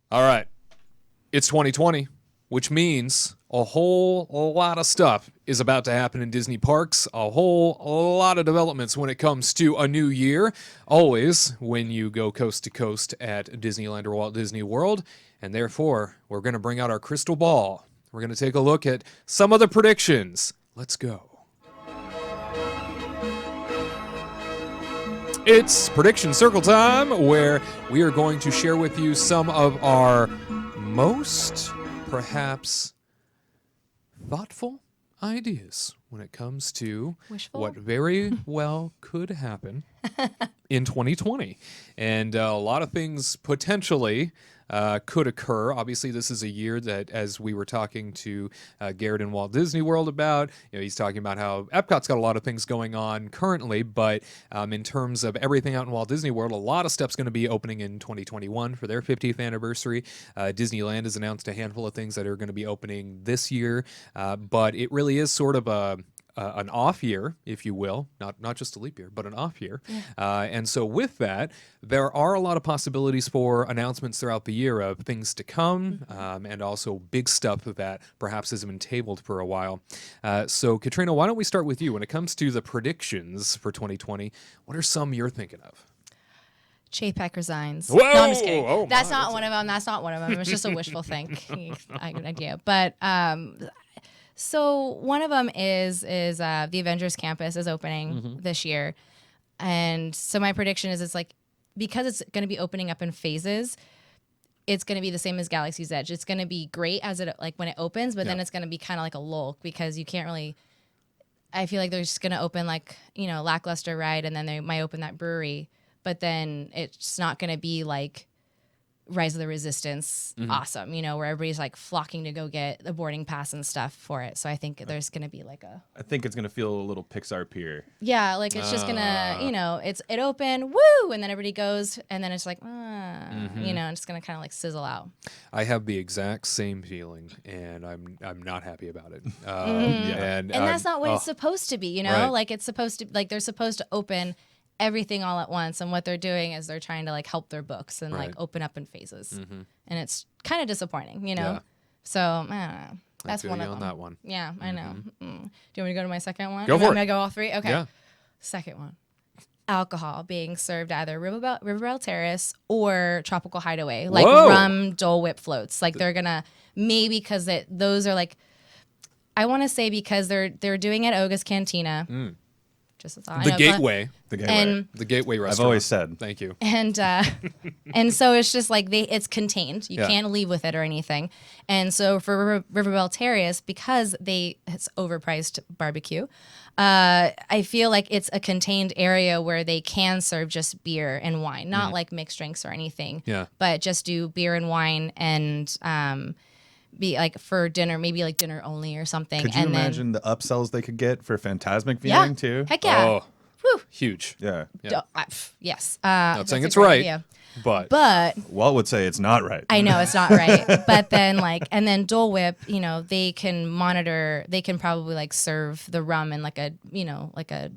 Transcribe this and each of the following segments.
All right. It's 2020, which means a whole lot of stuff is about to happen in Disney parks. A whole lot of developments when it comes to a new year. Always when you go coast to coast at Disneyland or Walt Disney World. And therefore, we're going to bring out our crystal ball. We're going to take a look at some of the predictions. Let's go. It's Prediction Circle time, where we are going to share with you some of our most, perhaps, thoughtful ideas when it comes to what very well could happen in 2020. And a lot of things potentially could occur. Obviously, this is a year that, as we were talking to Garrett in Walt Disney World about, he's talking about how Epcot's got a lot of things going on currently, but in terms of everything out in Walt Disney World, a lot of stuff's going to be opening in 2021 for their 50th anniversary. Disneyland has announced a handful of things that are going to be opening this year, but it really is sort of an off year, if you will, not just a leap year, but an off year. Yeah. And so with that, there are a lot of possibilities for announcements throughout the year of things to come, and also big stuff that perhaps has been tabled for a while. So Katrina, why don't we start with you? When it comes to the predictions for 2020, what are some you're thinking of? Chapek resigns. Whoa! No, I'm just kidding. Oh, That's not one of them. That's not one of them. It's just a wishful idea. But so one of them is the Avengers campus is opening this year. And so my prediction is it's like, because it's going to be opening up in phases, it's going to be the same as Galaxy's Edge. It's going to be great as it like when it opens, but then it's going to be kind of like a lull because you can't really, I feel like they're just going to open like, lackluster ride, and then they might open that brewery, but then it's not going to be like Rise of the Resistance, awesome, where everybody's like flocking to go get a boarding pass and stuff for it. So I think there's going to be like I think it's going to feel a little Pixar Pier. Yeah, like it's just going to, it open, woo, and then everybody goes, and then it's like, it's going to kind of like sizzle out. I have the exact same feeling, and I'm not happy about it. And that's not what it's supposed to be, Right. Like it's supposed to, like they're supposed to open everything all at once, and what they're doing is they're trying to like help their books and like open up in phases, and it's kind of disappointing, So I don't know. That's one of them. That one. Yeah, I know. Do you want me to go to my second one? Go for it. I'm gonna go all three. Okay. Yeah. Second one. Alcohol being served either Riverbell Terrace or Tropical Hideaway, like rum Dole Whip floats. Like they're gonna maybe because those are like, I want to say because they're doing it at Oga's Cantina. Just as The Gateway. The Gateway. The Gateway restaurant. I've always said. Thank you. And and so it's just like it's contained. You can't leave with it or anything. And so for Riverbell Terrace, because it's overpriced barbecue, I feel like it's a contained area where they can serve just beer and wine, not like mixed drinks or anything. Yeah. But just do beer and wine and be like for dinner, maybe like dinner only or something. Could you imagine the upsells they could get for Phantasmic viewing too? Heck yeah. Oh, Whew. huge. Yeah. Yes. Not saying it's right, idea. but Walt would say it's not right. I know it's not right. But then and then Dole Whip, they can monitor, they can probably like serve the rum in like a, like a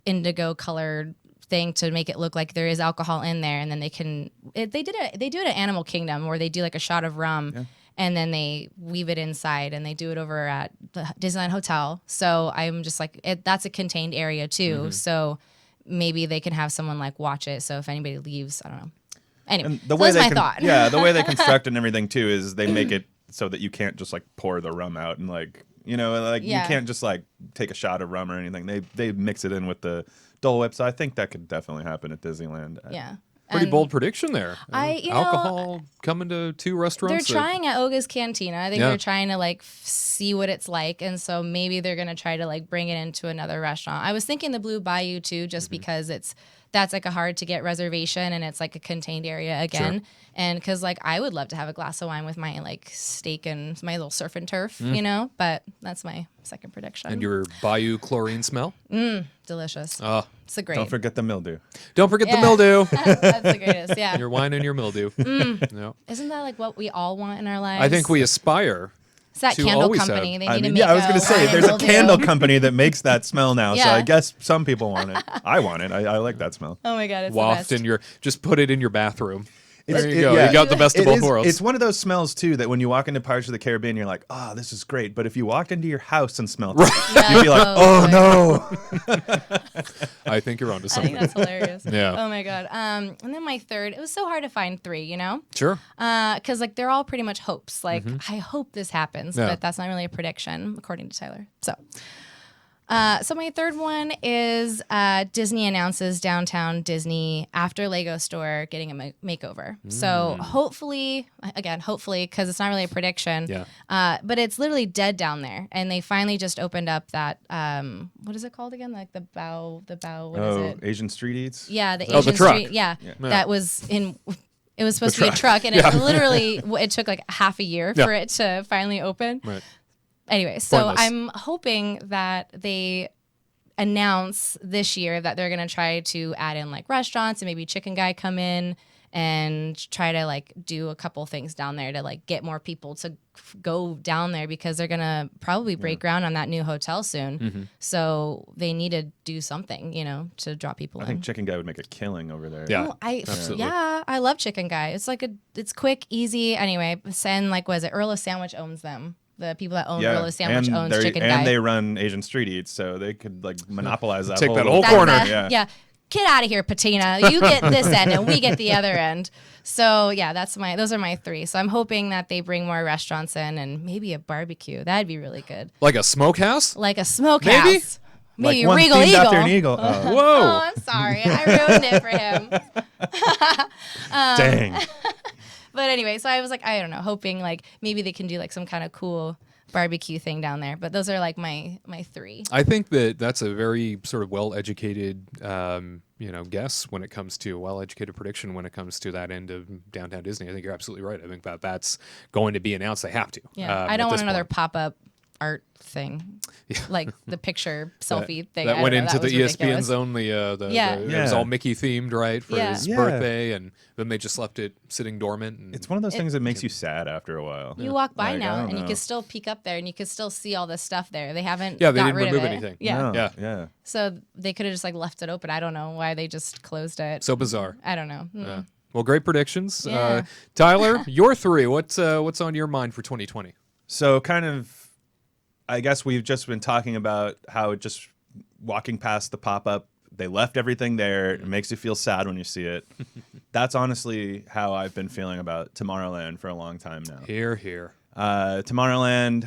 indigo colored thing to make it look like there is alcohol in there. And then they do it at Animal Kingdom where they do like a shot of rum. Yeah. And then they weave it inside, and they do it over at the Disneyland Hotel. So I'm just like, that's a contained area too. So maybe they can have someone like watch it. So if anybody leaves, I don't know. Anyway, and the way that's my thought. Yeah, the way they construct and everything too is they make it so that you can't just like pour the rum out and like, you can't just like take a shot of rum or anything. They mix it in with the Dole Whip. So I think that could definitely happen at Disneyland. Yeah. Pretty bold prediction there. Alcohol coming to two restaurants. They're trying at Oga's Cantina. I think they're trying to like see what it's like, and so maybe they're gonna try to like bring it into another restaurant. I was thinking the Blue Bayou too, just because that's like a hard to get reservation, and it's like a contained area again. Sure. And because like I would love to have a glass of wine with my like steak and my little surf and turf, But that's my second prediction. And your Bayou chlorine smell. Delicious. It's a great. Don't forget the mildew. Don't forget the mildew. That's the greatest. Yeah. Your wine and your mildew. No. Isn't that like what we all want in our lives? I think we aspire. It's that to candle always company. have. They need to make. Yeah, I was going to say wine and there's a mildew. candle company that makes that smell now. So Yeah. I guess some people want it. I want it. I like that smell. Oh my god, it's Waft the best. just put it in your bathroom. There you go. You got the best of both worlds. It's one of those smells too that when you walk into Pirates of the Caribbean, you're like, oh, this is great. But if you walked into your house and smelled it, you'd be like, oh no. I think you're onto I something. think that's hilarious. Yeah. Oh my god. And then my third, it was so hard to find three, you know? Sure. Because like they're all pretty much hopes. Like I hope this happens, Yeah. but that's not really a prediction, according to Tyler. So my third one is Disney announces Downtown Disney after Lego Store getting a makeover. So hopefully, because it's not really a prediction, but it's literally dead down there. And they finally just opened up that, what is it called again? Like the bow, what is it? Asian Street Eats? Yeah, the Oh, the Asian truck. Street. Yeah, that was in... It was supposed to be a truck, and it literally it took like half a year for it to finally open. Right. Anyway, so Pointless. I'm hoping that they announce this year that they're going to try to add in like restaurants and maybe Chicken Guy come in and try to like do a couple things down there to like get more people to go down there because they're going to probably break ground on that new hotel soon. So they need to do something, you know, to draw people I in. think Chicken Guy would make a killing over there. Yeah. Oh, absolutely. I love Chicken Guy. It's like it's quick, easy. Anyway, and like, was it Earl of Sandwich owns them? The people that own Earl of Sandwich owns Chicken Guy. And they run Asian Street Eats, so they could like monopolize that Take whole that whole corner. Yeah. Get out of here, Patina. You get this end and we get the other end. So yeah, those are my three. So I'm hoping that they bring more restaurants in and maybe a barbecue. That'd be really good. Like a smokehouse? Like a smokehouse. Maybe Like one Regal themed Eagle. after an eagle. Oh. Whoa. Oh, I'm sorry. I ruined it for him. Dang. But anyway, so I was like, I don't know, hoping like maybe they can do like some kind of cool barbecue thing down there. But those are like my three. I think that's a very sort of well-educated, guess when it comes to well-educated prediction when it comes to that end of Downtown Disney. I think you're absolutely right. I think that's going to be announced. They have to. Yeah, I don't want another point. pop-up art thing, like the picture selfie thing. That I went don't know, into that the was ESPN ridiculous. zone. It was all Mickey themed, right, for his birthday, and then they just left it sitting dormant. And It's one of those things that makes you sad after a while. You walk by Like, I now don't and you know. can still peek up there and you can still see all this stuff there. They haven't Yeah, they got didn't rid remove of it. anything. Yeah. No, Yeah. So they could have just like left it open. I don't know why they just closed it. so bizarre. I don't know. Yeah. Well, great predictions. Yeah. Tyler, your three. What's on your mind for 2020? So kind of, I guess we've just been talking about how just walking past the pop-up, they left everything there. It makes you feel sad when you see it. That's honestly how I've been feeling about Tomorrowland for a long time now. Here. Tomorrowland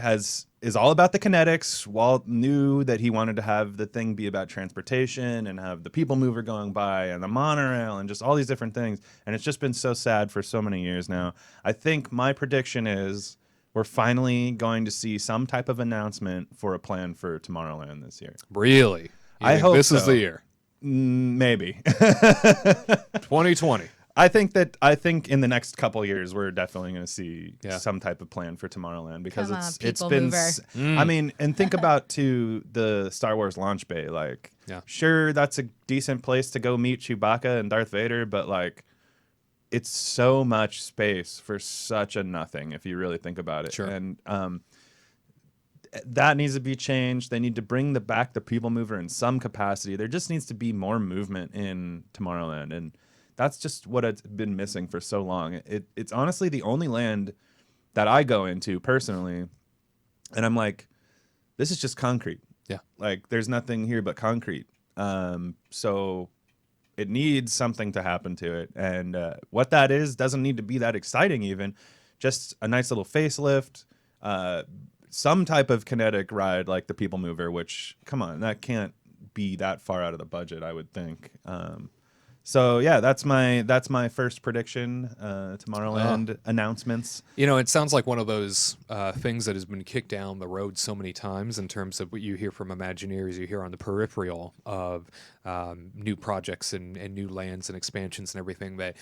is all about the kinetics. Walt knew that he wanted to have the thing be about transportation and have the people mover going by and the monorail and just all these different things. And it's just been so sad for so many years now. I think my prediction is we're finally going to see some type of announcement for a plan for Tomorrowland this year. Really? You I think hope this is so. the year. Maybe. 2020. I think in the next couple years we're definitely going to see Yeah. some type of plan for Tomorrowland because Come on, it's people been mover. I mean, and think about to the Star Wars launch bay, like Yeah. sure that's a decent place to go meet Chewbacca and Darth Vader, but like it's so much space for such a nothing if you really think about it. Sure. And that needs to be changed. They need to bring back the people mover in some capacity. There just needs to be more movement in Tomorrowland, and that's just what it's been missing for so long. It's honestly the only land that I go into personally, and I'm like, this is just concrete. Yeah. Like there's nothing here but concrete. So it needs something to happen to it, and what that is doesn't need to be that exciting. Even just a nice little facelift. Some type of kinetic ride like the People Mover, which, come on, that can't be that far out of the budget, I would think. So yeah, that's my first prediction. Tomorrowland announcements. It sounds like one of those things that has been kicked down the road so many times in terms of what you hear from Imagineers, you hear on the peripheral of new projects and new lands and expansions and everything, that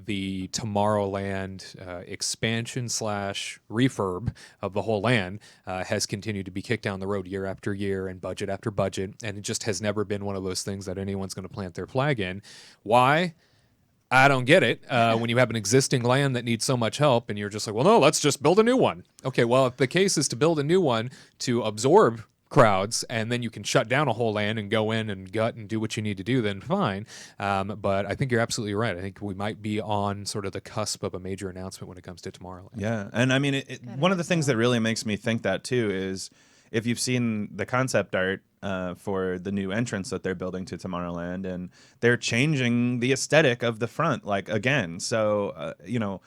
the Tomorrowland expansion / refurb of the whole land has continued to be kicked down the road year after year and budget after budget, and it just has never been one of those things that anyone's going to plant their flag in. Why? I don't get it. When you have an existing land that needs so much help and you're just like, well, no, let's just build a new one. Okay, well, if the case is to build a new one to absorb crowds, and then you can shut down a whole land and go in and gut and do what you need to do, then fine. But I think you're absolutely right. I think we might be on sort of the cusp of a major announcement when it comes to Tomorrowland. Yeah, and I mean, one of the things that really makes me think that too is if you've seen the concept art for the new entrance that they're building to Tomorrowland, and they're changing the aesthetic of the front, like again. So you know,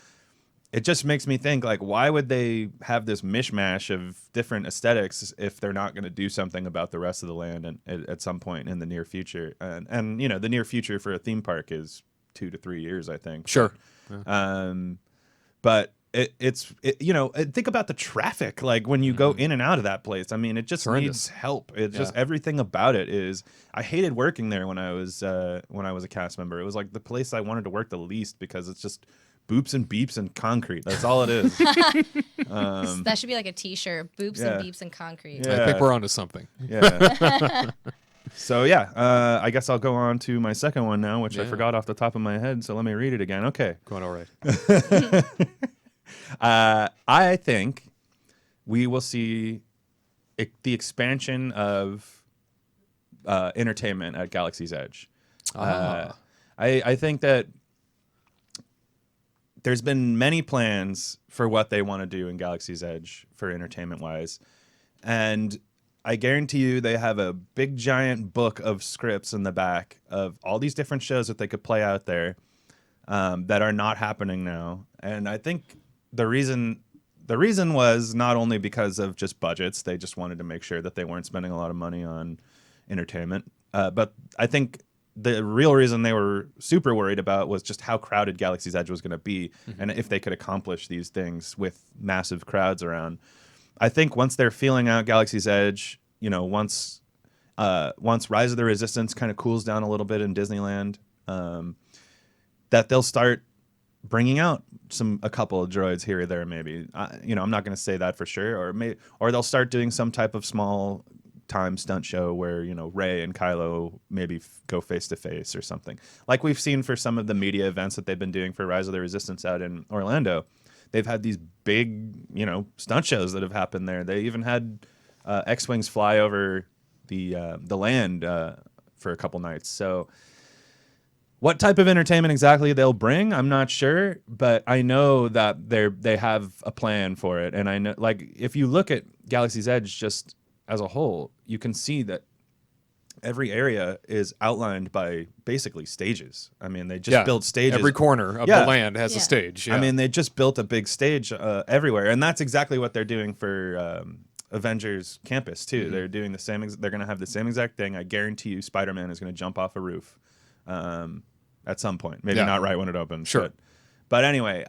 it just makes me think, like, why would they have this mishmash of different aesthetics if they're not going to do something about the rest of the land and at some point in the near future? And you know, the near future for a theme park is 2 to 3 years, I think. Sure. But it's you know, think about the traffic, like when you go in and out of that place. I mean, it just needs help. It's just everything about it is. I hated working there when I was a cast member. It was like the place I wanted to work the least because it's just boops and beeps and concrete. That's all it is. That should be like a T-shirt. Boops and beeps and concrete. I think we're onto something. Yeah. So yeah, I guess I'll go on to my second one now, which I forgot off the top of my head. So let me read it again. Okay. Going all right. I think we will see the expansion of entertainment at Galaxy's Edge. I think that there's been many plans for what they want to do in Galaxy's Edge for entertainment-wise, and I guarantee you they have a big giant book of scripts in the back of all these different shows that they could play out there that are not happening now. And I think the reason was not only because of just budgets. They just wanted to make sure that they weren't spending a lot of money on entertainment. But I think the real reason they were super worried about was just how crowded Galaxy's Edge was going to be, and if they could accomplish these things with massive crowds around. I think once they're feeling out Galaxy's Edge, you know, once Rise of the Resistance kind of cools down a little bit in Disneyland, that they'll start bringing out a couple of droids here or there, maybe. You know, I'm not going to say that for sure, or they'll start doing some type of small time stunt show where, you know, Rey and Kylo maybe go face to face or something, like we've seen for some of the media events that they've been doing for Rise of the Resistance out in Orlando. They've had these big, you know, stunt shows that have happened there. They even had X-wings fly over the land for a couple nights. So what type of entertainment exactly they'll bring, I'm not sure, but I know that they have a plan for it. And I know, like, if you look at Galaxy's Edge just as a whole, you can see that every area is outlined by basically stages. I mean, they just built stages. Every corner of the land has a stage. Yeah. I mean, they just built a big stage everywhere, and that's exactly what they're doing for Avengers Campus too. They're doing the same. They're going to have the same exact thing. I guarantee you, Spider-Man is going to jump off a roof at some point. Maybe not right when it opens. Sure. But anyway,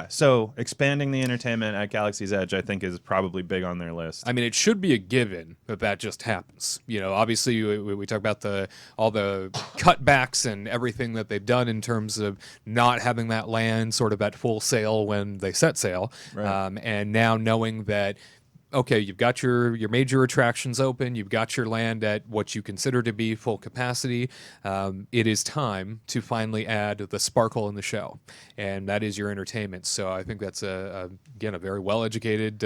so expanding the entertainment at Galaxy's Edge, I think, is probably big on their list. I mean, it should be a given that just happens. You know, obviously, we talk about all the cutbacks and everything that they've done in terms of not having that land sort of at full sail when they set sail. Right. And now knowing that, okay, you've got your major attractions open, you've got your land at what you consider to be full capacity. It is time to finally add the sparkle in the show, and that is your entertainment. So I think that's again a very well-educated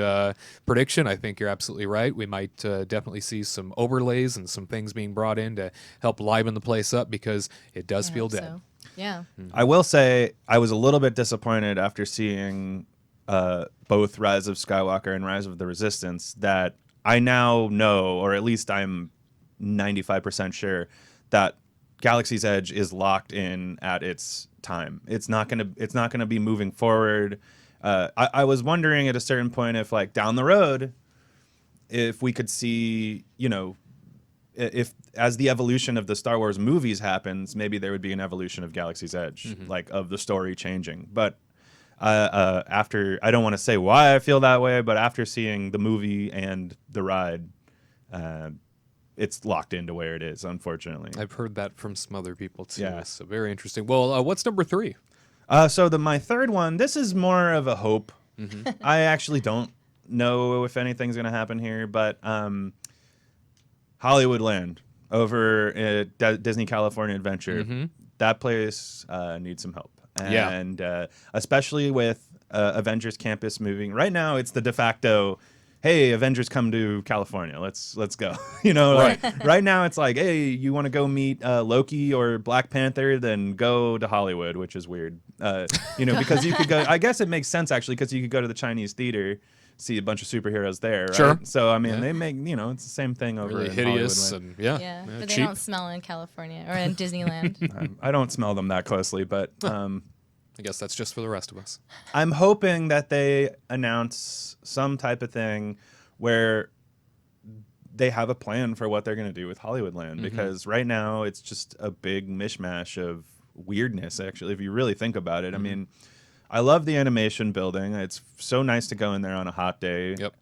prediction. I think you're absolutely right. We might definitely see some overlays and some things being brought in to help liven the place up, because it does feel dead. So. Yeah. I will say I was a little bit disappointed after seeing both Rise of Skywalker and Rise of the Resistance, that I now know, or at least I'm 95% sure, that Galaxy's Edge is locked in at its time. It's not gonna be moving forward. I was wondering at a certain point if, like, down the road, if we could see, you know, if as the evolution of the Star Wars movies happens, maybe there would be an evolution of Galaxy's Edge, like of the story changing. But after, I don't want to say why I feel that way, but after seeing the movie and the ride, it's locked into where it is, unfortunately. I've heard that from some other people too. Yeah. So very interesting. Well, what's number 3? So my third one, this is more of a hope. I actually don't know if anything's going to happen here, but Hollywoodland over at Disney California Adventure, that place needs some help. And especially with Avengers Campus moving. Right now, it's the de facto hey, Avengers come to California. Let's go. You know, like, right now it's like, hey, you want to go meet Loki or Black Panther, then go to Hollywood, which is weird. You know, because you could go. I guess it makes sense actually, because you could go to the Chinese theater, see a bunch of superheroes there. Right? Sure. So I mean, they make, you know, it's the same thing over Really in hideous Hollywood. and Yeah, but they cheap. don't smell in California or in Disneyland. I don't smell them that closely, but I guess that's just for the rest of us. I'm hoping that they announce some type of thing where they have a plan for what they're going to do with Hollywoodland, because right now it's just a big mishmash of weirdness, actually, if you really think about it. I mean, I love the animation building. It's so nice to go in there on a hot day. Yep.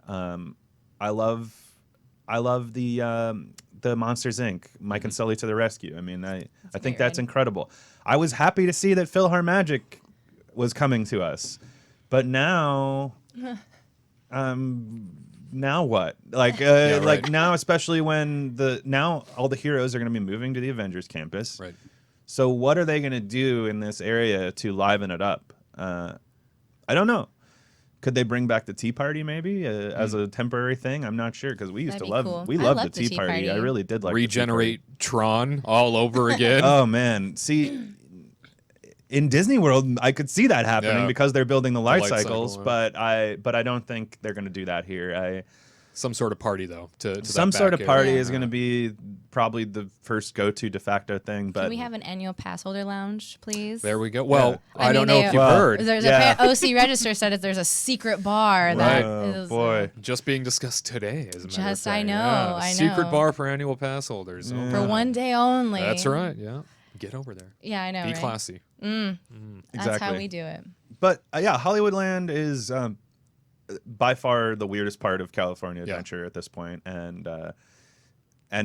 I love the Monsters Inc. Mike and Sully to the rescue. I mean, I think that's incredible. I was happy to see that PhilharMagic was coming to us, but now, now what? Like, like now, especially when now all the heroes are going to be moving to the Avengers campus. Right. So what are they going to do in this area to liven it up? I don't know. Could they bring back the Tea Party maybe as a temporary thing? I'm not sure, because we used That'd to be cool. we I loved loved the Tea Party. I really did like Regenerate Tron all over again. Oh man, see, in Disney World, I could see that happening because they're building the light cycles, cycle, but I don't think they're going to do that here. Some sort of party though. To Some that sort back of party area. is going to be probably the first go-to de facto thing. But Can we have an annual pass holder lounge, please? There we go. Well, I I don't mean, know if you've heard. There's OC Register said that there's a secret bar. Right. That Oh is, boy. Just being discussed today, as a matter of Just, fact. I know, Yeah. I Secret know. bar for annual pass holders. Oh, for one day only. That's right. Yeah. Get over there. Yeah, I know. Be right? classy. That's Exactly. how we do it. But yeah, Hollywoodland is by far the weirdest part of California Adventure at this point, and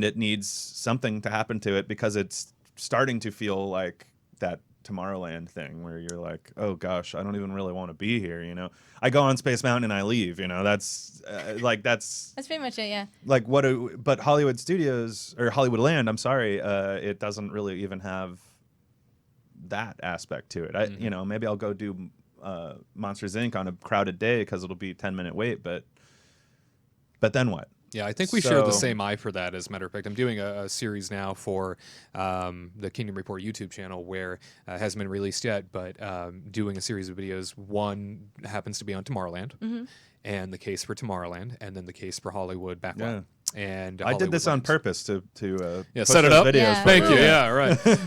it needs something to happen to it, because it's starting to feel like that Tomorrowland thing where you're like, oh gosh, I don't even really want to be here. You know, I go on Space Mountain and I leave. You know, that's That's pretty much it. Yeah. like but Hollywood Studios or Hollywoodland, I'm sorry, it doesn't really even have that aspect to it. You know, maybe I'll go do Monsters Inc. on a crowded day because it'll be a 10-minute wait, but then what? Yeah, I think we share the So- same eye for that. As a matter of fact, I'm doing a series now for the Kingdom Report YouTube channel, where it hasn't been released yet, but doing a series of videos. One happens to be on Tomorrowland, and the case for Tomorrowland, and then the case for Hollywood Backlot. Yeah. And I did this on Hollywoodland. purpose to push set it those up. videos. Yeah. Thank you. Yeah.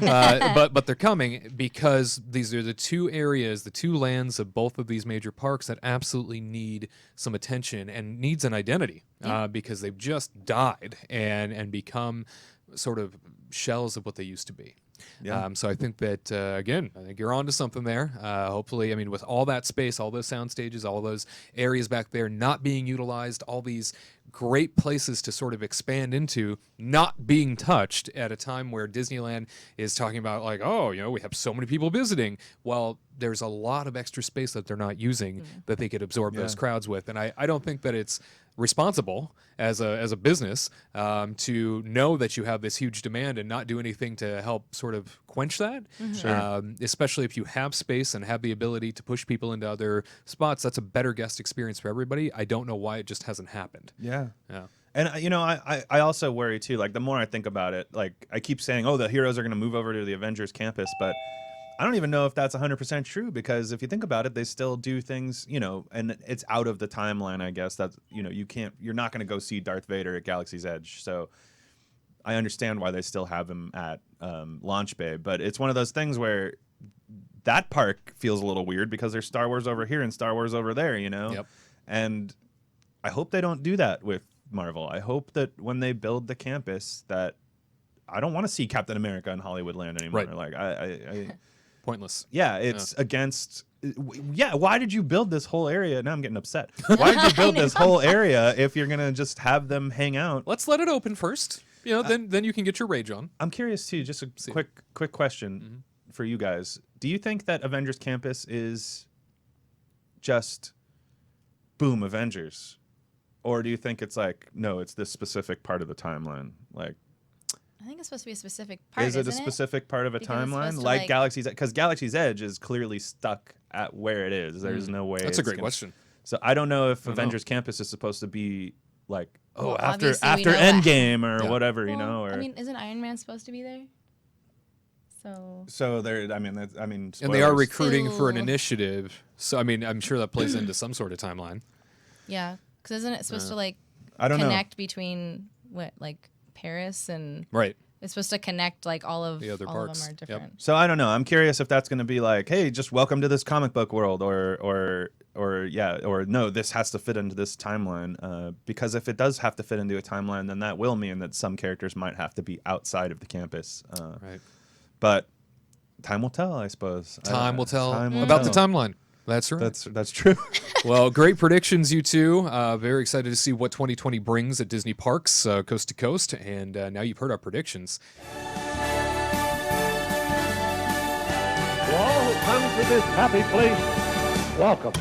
Yeah, right. But they're coming because these are the two areas, the two lands of both of these major parks that absolutely need some attention and needs an identity, because they've just died and become sort of shells of what they used to be. Yeah. So I think that, again, I think you're onto something there. Hopefully, I mean, with all that space, all those sound stages, all those areas back there not being utilized, all these great places to sort of expand into not being touched at a time where Disneyland is talking about, like, oh, you know, we have so many people visiting. Well, there's a lot of extra space that they're not using that they could absorb those crowds with. And I don't think that it's responsible as a business to know that you have this huge demand and not do anything to help sort of quench that. Especially if you have space and have the ability to push people into other spots. That's a better guest experience for everybody. I don't know why it just hasn't happened. Yeah. Yeah. And you know, I also worry too. Like, the more I think about it, like, I keep saying, oh, the heroes are going to move over to the Avengers campus, but I don't even know if that's 100% true, because if you think about it, they still do things, you know, and it's out of the timeline, I guess. That's, you know, you're not going to go see Darth Vader at Galaxy's Edge. So I understand why they still have him at Launch Bay, but it's one of those things where that park feels a little weird because there's Star Wars over here and Star Wars over there, you know? Yep. And I hope they don't do that with Marvel. I hope that when they build the campus, that I don't want to see Captain America in Hollywoodland anymore. Right. Like, I Pointless. yeah, it's against. Yeah, why did you build this whole area? Now I'm getting upset. Why did you build this whole area if you're gonna just have them hang out? Let's let it open first. You know, then you can get your rage on. I'm curious too. Just a quick question for you guys. Do you think that Avengers Campus is just boom Avengers, or do you think it's like, no, it's this specific part of the timeline? Like, I think it's supposed to be a specific part. is it a isn't specific part of a Because it's timeline, supposed to, like like- Galaxy's? Because Galaxy's Edge is clearly stuck at where it is. There's no way. That's a it's great gonna- question. So I don't know if Avengers Campus is supposed to be like, after obviously we know Endgame or Yeah. whatever, you Well, know. Or I mean, isn't Iron Man supposed to be there? so they're. I mean, And they are spoilers. recruiting for an Still- initiative. So I mean, I'm sure that plays into some sort of timeline. Yeah, because isn't it supposed to like I don't know. connect between like Paris and Right. it's supposed to connect like all of The other all parks. of them are Yep. different. So I don't know. I'm curious if that's going to be like, hey, just welcome to this comic book world, or no, this has to fit into this timeline. Because if it does have to fit into a timeline, then that will mean that some characters might have to be outside of the campus. Right. But time will tell, I suppose. Time will tell Time will about the tell. timeline. That's right. That's true. Well, great predictions, you two. Very excited to see what 2020 brings at Disney parks, coast to coast. And now you've heard our predictions. To all who come to this happy place, welcome.